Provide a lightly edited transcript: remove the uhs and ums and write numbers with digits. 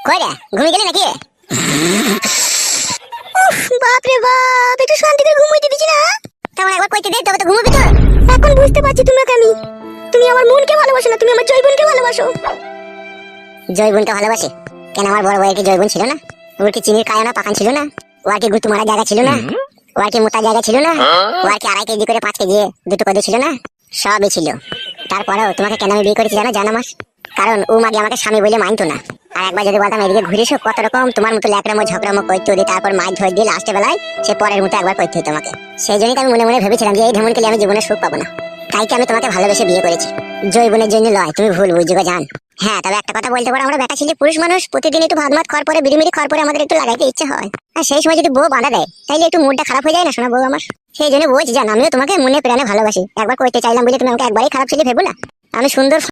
কই রে, ঘুমিয়ে গেলি নাকি? বাপ রে বাপ, একটু শান্তি করে ঘুমোইতে দিছি না? তাহলে একবার কইতে দে, তবে তো ঘুমাবি তো। এখন বুঝতে পারছি তোমাকে আমি। তুমি আমার মনকে ভালোবাসো না, তুমি আমার জয়বনকে ভালোবাসো। জয়বনকে ভালোবাসে? কেন, আমার বড় ভাইয়ের কি জয়বন ছিল না? ওর কি চিনির কায়না পাকান ছিল না? ও আর কি গুতু মারা জায়গা ছিল না? ও আর কি মোটা জায়গা ছিল না? ও আর কি 2.5 কেজি করে 5 কেজি দুটো কদু ছিল না? সবই ছিল। তারপরেও তোমাকে কেন আমি বিয়ে করেছি জানো মাস? কারণ ও মাগে আমাকে স্বামী বলে মানতো না। আর একবার যদি বলতাম এদিকে ঘুরে এসো, কত রকম তোমার মতো ল্যাকড়ামো ঝগড়ামো করতে দিয়ে তারপর মাছ ধরে দিয়ে লাস্টে বেলায় সে পরের মতো একবার করতে হতো তোমাকে। সেই জন্যই আমি মনে মনে ভেবেছিলাম যে এই ঢেমনকে আমি জীবনে সুখ পাবো না। তাই কি আমি তোমাকে ভালোবেসে বিয়ে করেছি। জৈবনের জন্য লয়, তুমি ভুল বুঝছো জান। হ্যাঁ, তবে একটা কথা বলতে পারো, আমরা বেটা ছেলে পুরুষ মানুষ প্রতিদিন একটু ভাত খাওয়ার পরে বিড়িমিড়ি খাওয়ার পরে আমাদের একটু লাগাইতে ইচ্ছে হয়। আর সেই সময় যদি বউ বাধা দেয় তাইলে একটু মুডটা খারাপ হয়ে যায় না শোনা বউ আমার? সেই জন্য বলছি জান, আমিও তোমাকে মনে প্রাণে ভালোবাসি। একবার কইতে চাইলাম বলে তুমি আমাকে একবারই খারাপ ছেলে ভেবো না। আমি সুন্দর